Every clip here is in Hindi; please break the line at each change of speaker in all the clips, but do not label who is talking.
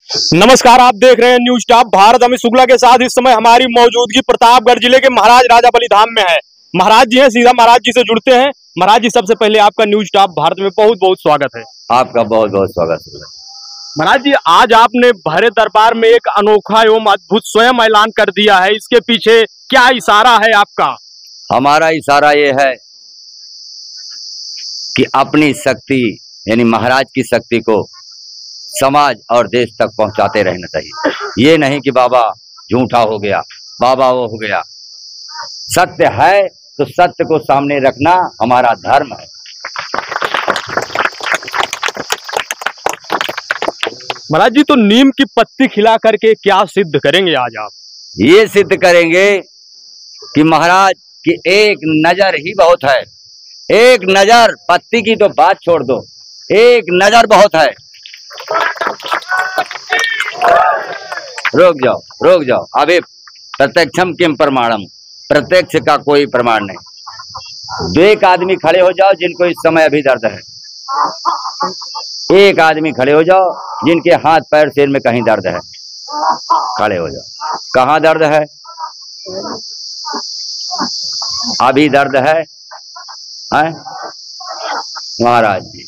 नमस्कार, आप देख रहे हैं न्यूज टॉप भारत। अमित शुक्ला के साथ इस समय हमारी मौजूदगी प्रतापगढ़ जिले के महाराज राजा बलि धाम में है। महाराज जी हैं, सीधा महाराज जी से जुड़ते हैं। महाराज जी, सबसे पहले आपका न्यूज टॉप भारत में बहुत बहुत स्वागत है।
आपका बहुत बहुत स्वागत है।
महाराज जी, आज आपने भरे दरबार में एक अनोखा एवं अद्भुत स्वयं ऐलान कर दिया है। इसके पीछे क्या इशारा है आपका?
हमारा इशारा ये है कि अपनी शक्ति यानी महाराज की शक्ति को समाज और देश तक पहुंचाते रहना चाहिए। ये नहीं कि बाबा झूठा हो गया, बाबा वो हो गया। सत्य है तो सत्य को सामने रखना हमारा धर्म है।
महाराज जी, तो नीम की पत्ती खिला करके क्या सिद्ध करेंगे आज आप?
ये सिद्ध करेंगे कि महाराज की एक नजर ही बहुत है। एक नजर, पत्ती की तो बात छोड़ दो, एक नजर बहुत है। रुक जाओ अभी प्रत्यक्षम किम प्रमाणम, प्रत्यक्ष का कोई प्रमाण नहीं। दो एक आदमी खड़े हो जाओ जिनको इस समय अभी दर्द है। एक आदमी खड़े हो जाओ जिनके हाथ पैर सिर में कहीं दर्द है। खड़े हो जाओ। कहाँ दर्द है? अभी दर्द है? महाराज जी,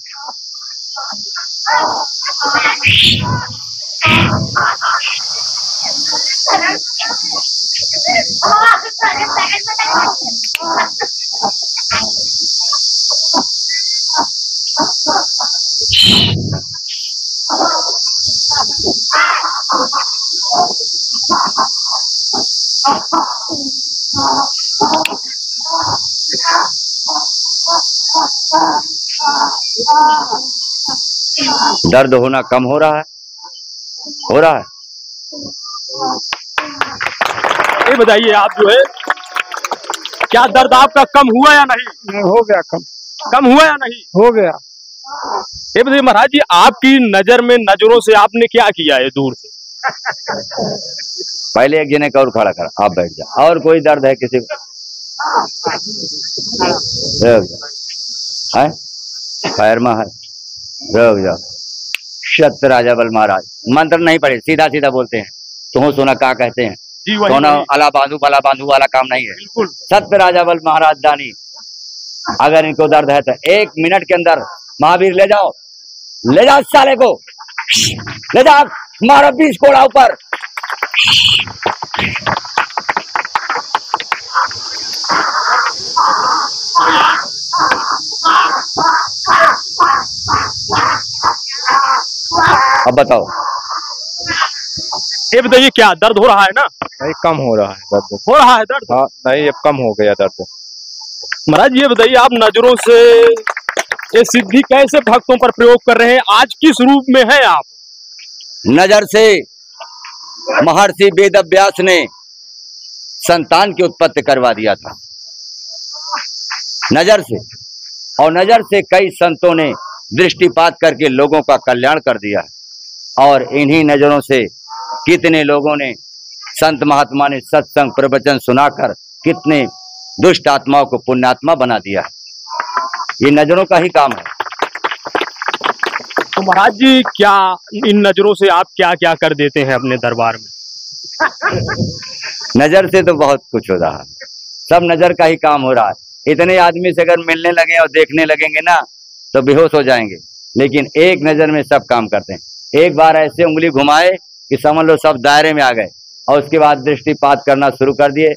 दर्द होना कम हो रहा है? हो रहा है?
ये बताइए, आप जो है क्या दर्द आपका कम हुआ या नहीं?
नहीं, हो गया कम।
कम हुआ या नहीं?
हो गया।
ये बताइए महाराज जी, आपकी नजर में नजरों से आपने क्या किया है दूर से?
पहले एक जने का और खड़ा कर, आप बैठ जाओ। और कोई दर्द है किसी को? है पैर में है? रुक जाओ। सत्य राजा बल महाराज, मंत्र नहीं पढ़े, सीधा सीधा बोलते हैं। तुम सोना क्या कहते हैं? सोना अला बांधू भला बांधू वाला काम नहीं है।
बिल्कुल।
सत्य राजा बल महाराज दानी, अगर इनको दर्द है तो 1 मिनट के अंदर महावीर ले जाओ साले को, ले जाओ, मारो 20 कोड़ा ऊपर। अब बताओ,
ये बताइए क्या दर्द हो रहा है ना?
नहीं, कम हो रहा है दर्द।
हो रहा है दर्द?
हाँ, नहीं, अब कम हो गया दर्द।
महाराज ये बताइए, आप नजरों से ये सिद्धि कैसे भक्तों पर प्रयोग कर रहे हैं? आज किस रूप में है आप?
नजर से महर्षि वेद व्यास ने संतान की उत्पत्ति करवा दिया था, नजर से। और नजर से कई संतों ने दृष्टिपात करके लोगों का कल्याण कर दिया है। और इन्हीं नजरों से कितने लोगों ने, संत महात्मा ने सत्संग प्रवचन सुनाकर कितने दुष्ट आत्माओं को पुण्यात्मा बना दिया है। ये नजरों का ही काम है।
तो महाराज जी, क्या इन नजरों से आप क्या क्या कर देते हैं अपने दरबार में?
नजर से तो बहुत कुछ हो रहा है, सब नजर का ही काम हो रहा है। इतने आदमी से अगर मिलने लगे और देखने लगेंगे ना तो बेहोश हो जाएंगे, लेकिन एक नजर में सब काम करते हैं। एक बार ऐसे उंगली घुमाए कि समझ लो सब दायरे में आ गए, और उसके बाद दृष्टिपात करना शुरू कर दिए।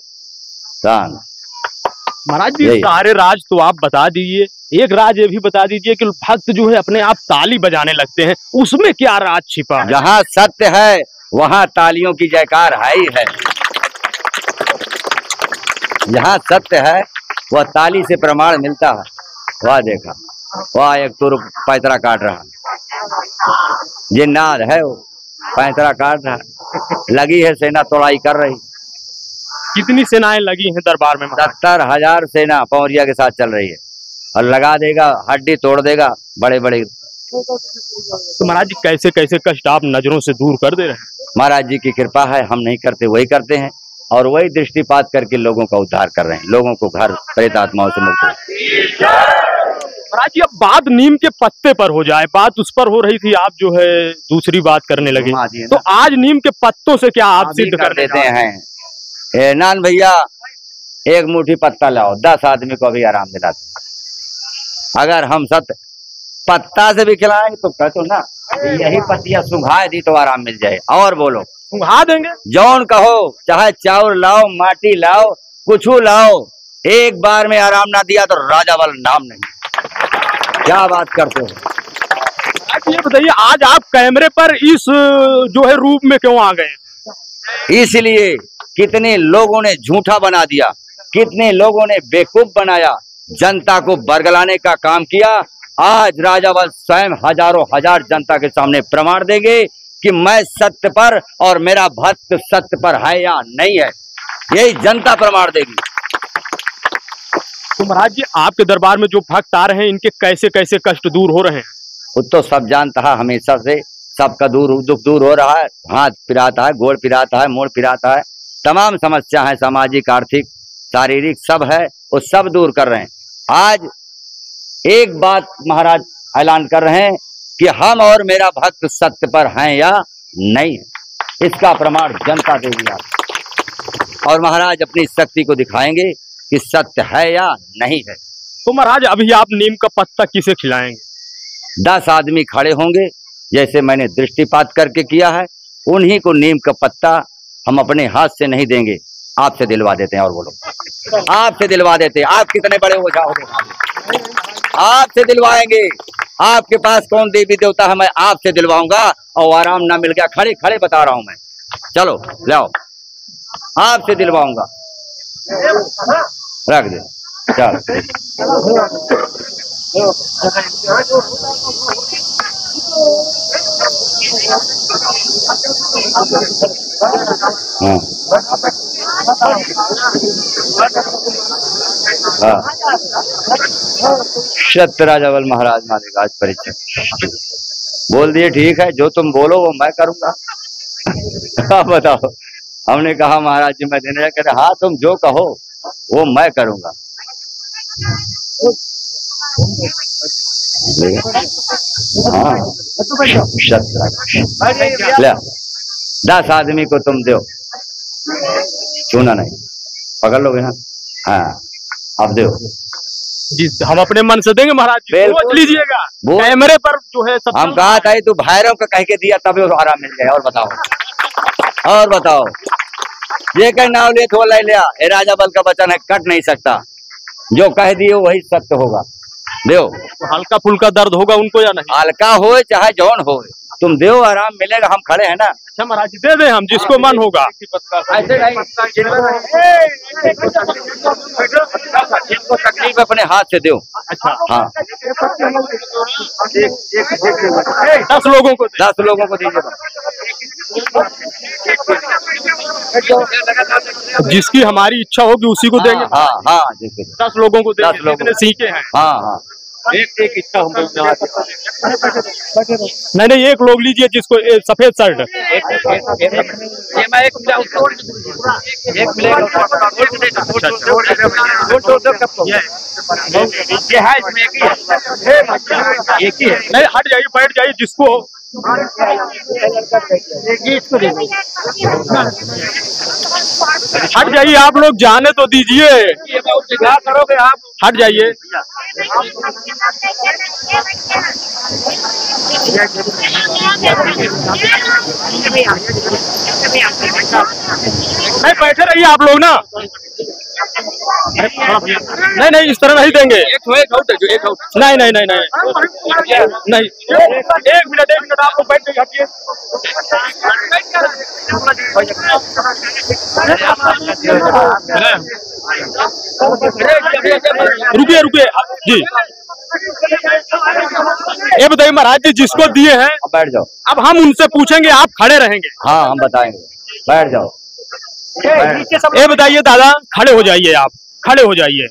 महाराज जी, सारे राज तो आप बता दीजिए, एक राज ये भी बता दीजिए कि भक्त जो है अपने आप ताली बजाने लगते हैं, उसमें क्या राज छिपा है?
जहाँ सत्य है वहाँ तालियों की जयकार है ही है। जहाँ सत्य है वह ताली से प्रमाण मिलता है। वह देखा, वह एक तुर पैतरा काट रहा, ये नाद है, वो पैतरा काट रहा। लगी है सेना, तोड़ाई कर रही।
कितनी सेनाएं लगी हैं दरबार में?
70,000 सेना पौरिया के साथ चल रही है, और लगा देगा, हड्डी तोड़ देगा बड़े बड़े।
तो महाराज जी, कैसे कैसे कष्ट आप नजरों से दूर कर दे रहे हैं?
महाराज जी की कृपा है, हम नहीं करते, वही करते हैं। और वही दृष्टिपात करके लोगों का उद्धार कर रहे हैं, लोगों को घर प्रेत आत्माओं से मुक्त।
महाराज जी अब बात नीम के पत्ते पर हो जाए, बात उस पर हो रही थी, आप जो है दूसरी बात करने लगे, तो आज नीम के पत्तों से क्या आप सिद्ध कर
देते हैं? नान भैया एक मुट्ठी पत्ता लाओ, 10 आदमी को भी आराम दिलाते। अगर हम सब पत्ता से भी खिलाएंगे तो कहते ना यही पत्तियां सुंघा दी तो आराम मिल जाए। और बोलो,
सुंघा देंगे
जौन कहो, चाहे चावल लाओ, माटी लाओ, कुछ लाओ, एक बार में आराम ना दिया तो राजा वाला नाम नहीं। क्या बात करते हो?
ये बताइए आज आप कैमरे पर इस जो है रूप में क्यों आ गए?
इसलिए कितने लोगों ने झूठा बना दिया, कितने लोगों ने बेवकूफ बनाया, जनता को बरगलाने का काम किया। आज राजावल स्वयं हजारों हजार जनता के सामने प्रमाण देंगे कि मैं सत्य पर और मेरा भक्त सत्य पर है या नहीं है, यही जनता प्रमाण देगी।
तो महाराज जी आपके दरबार में जो भक्त आ रहे हैं इनके कैसे कैसे कष्ट दूर हो रहे हैं?
वो तो सब जानता है, हमेशा से सबका दुख दूर हो रहा है। हाथ पिराता है, गोड़ पिराता है, मोड़ पिराता है, तमाम समस्या है, सामाजिक, आर्थिक, शारीरिक सब है, वो सब दूर कर रहे हैं। आज एक बात महाराज ऐलान कर रहे हैं कि हम और मेरा भक्त सत्य पर हैं या नहीं है, इसका प्रमाण जनता देगी आप। और महाराज अपनी शक्ति को दिखाएंगे कि सत्य है या नहीं है।
तो महाराज अभी आप नीम का पत्ता किसे खिलाएंगे?
10 आदमी खड़े होंगे, जैसे मैंने दृष्टिपात करके किया है, उन्हीं को नीम का पत्ता हम अपने हाथ से नहीं देंगे, आपसे दिलवा देते हैं। और बोलो, आपसे दिलवा देते हैं। आप कितने बड़े ओझा हो गए, आपसे दिलवाएंगे। आपके पास कौन देवी देवता है, मैं आपसे दिलवाऊंगा। और आराम ना मिल गया, खड़े खड़े बता रहा हूं मैं, चलो लाओ, आपसे दिलवाऊंगा। रख दे, चल। सत्य राजावल महाराज मालिक आज परिचय बोल दिए, ठीक है, जो तुम बोलो वो मैं करूंगा। हाँ बताओ, हमने कहा महाराज जी मैं देने कह रहे, हाँ तुम जो कहो वो मैं करूंगा। हाँ 10 आदमी को तुम दो, चूना नहीं, पकड़ लोगे ना? हाँ अब दो
जी, हम अपने मन से देंगे महाराज जी, सोच लीजिएगा। कैमरे पर जो है सब
हम कहा था तू भैरव का कह के दिया तभी आराम मिल गया। और बताओ, ये कहीं नाव ले थोड़ा ले लिया, ये राजा बल का वचन है, कट नहीं सकता, जो कह दिए वही सत्य होगा। दो,
तो हल्का फुल्का दर्द होगा उनको या नहीं?
हल्का हो चाहे जौन हो, तुम दो, आराम मिलेगा, हम खड़े हैं ना।
अच्छा महाराज जी दे दें हम, जिसको मन होगा।
ऐसे नहीं, जिनको तकलीफ अपने हाथ से दो।
अच्छा
हाँ
10 लोगों को
10 लोगों को दीजिएगा।
जिसकी हमारी इच्छा होगी उसी को देंगे।
हाँ हाँ
10 लोगों को देंगे,
10 लोगों
जितने सीखे हैं।
हाँ हाँ
एक इच्छा हम नहीं, एक लोग लीजिए जिसको सफेद शर्ट। नहीं हट जाइए, बैठ जाइए, जिसको हट जाइए, आप लोग जाने तो दीजिए। क्या करोगे आप? हट जाइए। नहीं बैठे रहिए आप लोग ना, नहीं इस तरह नहीं देंगे। नहीं नहीं नहीं नहीं नहीं, एक मिनट आपको बैठ के हटिए। रुकिए जी, ये बताइए महाराज जी जिसको दिए हैं,
बैठ जाओ।
अब हम उनसे पूछेंगे, आप खड़े रहेंगे?
हाँ हम बताएंगे, बैठ जाओ।
ये बताइए दादा, खड़े हो जाइए, आप खड़े हो जाइए।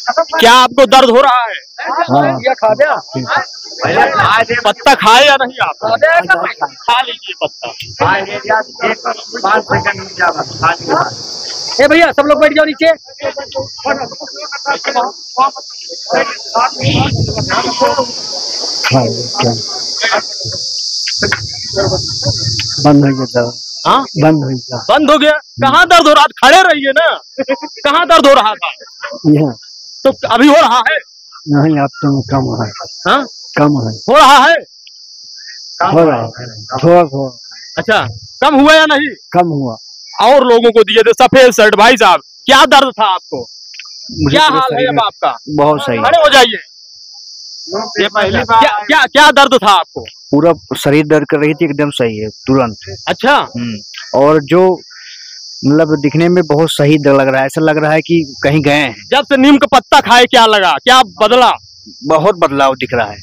क्या आपको दर्द हो रहा है? पत्ता खाए या नहीं आप? खा लीजिए पत्ता।
ए भैया सब लोग बैठ जाओ नीचे।
बंद हो गया।
हाँ
बंद हो गया।
बंद हो गया। कहाँ दर्द हो रहा था? खड़े रहिए ना। कहाँ दर्द हो रहा था?
यहाँ
तो अभी हो रहा है?
नहीं, अब तो कम है।
हाँ
कम है।
हो रहा है?
हो रहा है थोड़ा थोड़ा।
अच्छा, कम हुआ या नहीं?
कम हुआ।
और लोगों को दिए थे सफेद शर्ट। भाई साहब, क्या दर्द था आपको? क्या हाल है अब आपका?
बहुत सही।
खड़े हो जाइए।
ये पहली बार
क्या क्या दर्द था आपको?
पूरा शरीर दर्द कर रही थी, एकदम सही है तुरंत।
अच्छा,
और जो मतलब दिखने में बहुत सही लग रहा है, ऐसा लग रहा है कि कहीं गए हैं।
जब से नीम का पत्ता खाए क्या लगा? क्या बदला?
बहुत बदलाव दिख रहा है,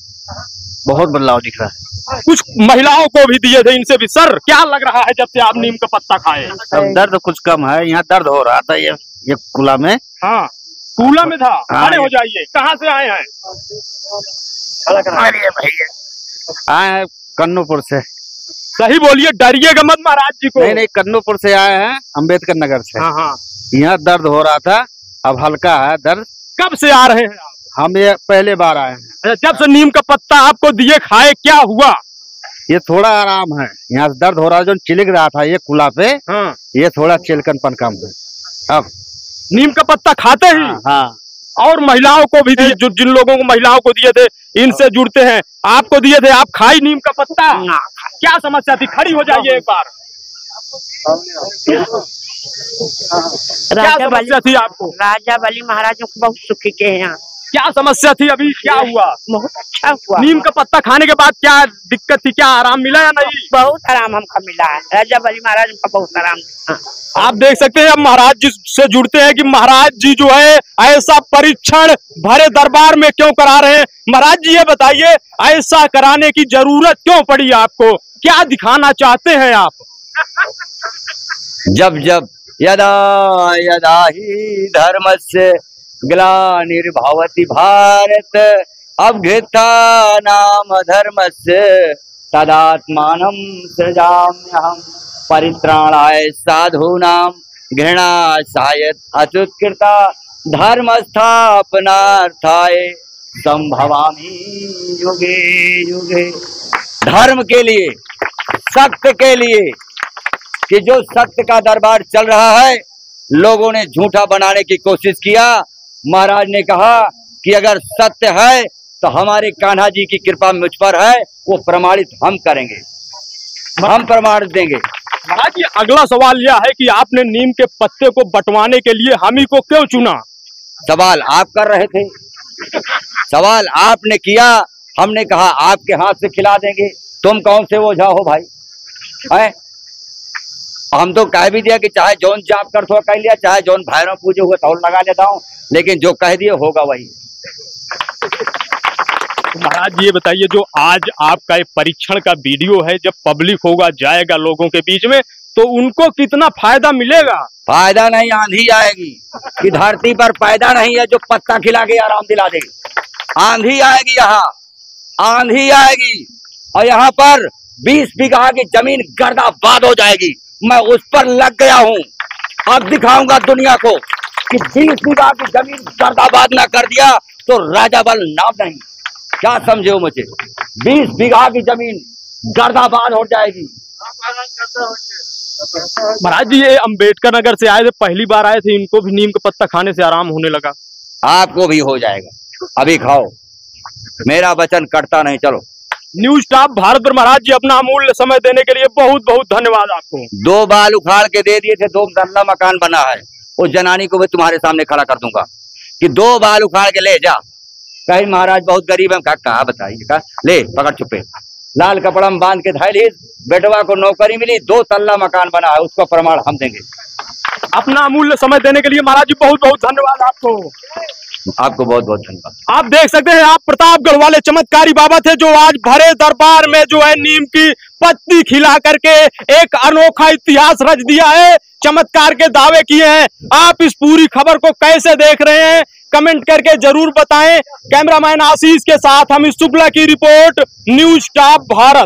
बहुत बदलाव दिख रहा है।
कुछ महिलाओं को भी दिए थे, इनसे भी। सर, क्या लग रहा है जब से आप नीम का पत्ता खाए?
अब दर्द कुछ कम है। यहाँ दर्द हो रहा था ये कुला में।
हाँ, कूला में था।
हाँ,
खड़े हो जाइए। कहाँ से आए हैं?
अरे भैया आए हैं कन्नूपुर से।
सही बोलिए, डरिएगा मत महाराज जी को।
नहीं, कन्नूपुर से आए हैं, अम्बेडकर नगर से।
हाँ हाँ।
यहाँ दर्द हो रहा था, अब हल्का है दर्द।
कब से आ रहे हैं आप?
हम ये पहले बार आए हैं।
अच्छा, जब से नीम का पत्ता आपको दिए खाए क्या हुआ?
ये थोड़ा आराम है। यहाँ से दर्द हो रहा है, जो चिलक रहा था ये कुला पे,
हाँ।
ये थोड़ा चिलकनपन कम है अब।
नीम का पत्ता खाते ही?
हाँ।
और महिलाओं को भी दिए, जो जिन लोगों को महिलाओं को दिए थे, इनसे जुड़ते हैं। आपको दिए थे, आप खाई नीम का पत्ता? क्या समस्या थी? खड़ी हो जाइए एक बार। क्या समस्या थी आपको?
राजा बली महाराजों को बहुत सुखी के हैं यहाँ।
क्या समस्या थी? अभी क्या हुआ?
बहुत अच्छा हुआ।
नीम का पत्ता खाने के बाद क्या दिक्कत थी? क्या आराम मिला या नहीं?
बहुत आराम हमको मिला है। राजा बली महाराज का बहुत आराम।
आप देख सकते हैं, अब महाराज जी से जुड़ते हैं कि महाराज जी जो है ऐसा परीक्षण भरे दरबार में क्यों करा रहे हैं। महाराज जी ये बताइए, ऐसा कराने की जरूरत क्यों पड़ी आपको? क्या दिखाना चाहते हैं आप?
जब जब यदा यदा ही धर्मस्य ग्लानिर्भवति भारत अभ्युत्थानाम धर्मस्य तदात्मानं सृजाम्यहम् परित्राणाय साधूनां घृणाय अत्युत्कृता धर्म स्थापनार्थाय संभवामि युगे युगे। धर्म के लिए, सत्य के लिए, कि जो सत्य का दरबार चल रहा है, लोगों ने झूठा बनाने की कोशिश किया। महाराज ने कहा कि अगर सत्य है तो हमारे कान्हा जी की कृपा मुझ पर है, वो प्रमाणित हम करेंगे, हम प्रमाण देंगे।
महाराज जी, अगला सवाल यह है कि आपने नीम के पत्ते को बंटवाने के लिए हम ही को क्यों चुना?
सवाल आप कर रहे थे, सवाल आपने किया, हमने कहा आपके हाथ से खिला देंगे। तुम कौन से ओझा हो भाई? है हम तो कह भी दिया कि चाहे जौन जाप कर तो कह लिया, चाहे जौन भैरव पूजे हुए तौल लगा लेता हूँ, लेकिन जो कह दिए होगा वही।
तो महाराज ये बताइए, जो आज आपका एक परीक्षण का वीडियो है, जब पब्लिक होगा, जाएगा लोगों के बीच में, तो उनको कितना फायदा मिलेगा?
फायदा नहीं, आंधी आएगी कि धरती पर पैदा नहीं है जो पत्ता खिला के आराम दिला दे। आंधी आएगी, यहाँ आंधी आएगी, और यहाँ पर 20 बीघा की जमीन गर्दाबाद हो जाएगी। मैं उस पर लग गया हूँ। अब दिखाऊंगा दुनिया को कि 20 बीघा की जमीन गर्दाबाद ना कर दिया तो राजा बल नाम नहीं। क्या समझे हो मुझे? 20 बीघा की जमीन गर्दाबाद हो जाएगी।
महाराज जी, ये अम्बेडकर नगर से आए थे, पहली बार आए थे, इनको भी नीम का पत्ता खाने से आराम होने लगा।
आपको भी हो जाएगा, अभी खाओ, मेरा वचन कटता नहीं। चलो।
न्यूज स्टाफ भारत पर महाराज जी अपना अमूल्य समय देने के लिए बहुत बहुत धन्यवाद आपको।
2 बाल उखाड़ के दे दिए थे, 2 तल्ला मकान बना है। उस जनानी को भी तुम्हारे सामने खड़ा कर दूंगा कि 2 बाल उखाड़ के ले जा। कहीं महाराज बहुत गरीब है, कहा बताइए, कहा ले पकड़ चुपे, लाल कपड़ा में बांध के धाइली, बेटवा को नौकरी मिली, 2 तल्ला मकान बना है, उसका प्रमाण हम देंगे।
अपना अमूल्य समय देने के लिए महाराज जी बहुत बहुत धन्यवाद आपको।
आपको बहुत बहुत धन्यवाद।
आप देख सकते हैं, आप प्रतापगढ़ वाले चमत्कारी बाबा थे, जो आज भरे दरबार में जो है नीम की पत्ती खिला करके एक अनोखा इतिहास रच दिया है, चमत्कार के दावे किए हैं। आप इस पूरी खबर को कैसे देख रहे हैं, कमेंट करके जरूर बताएं। कैमरामैन आशीष के साथ हम शुक्ला की रिपोर्ट, न्यूज टॉप भारत।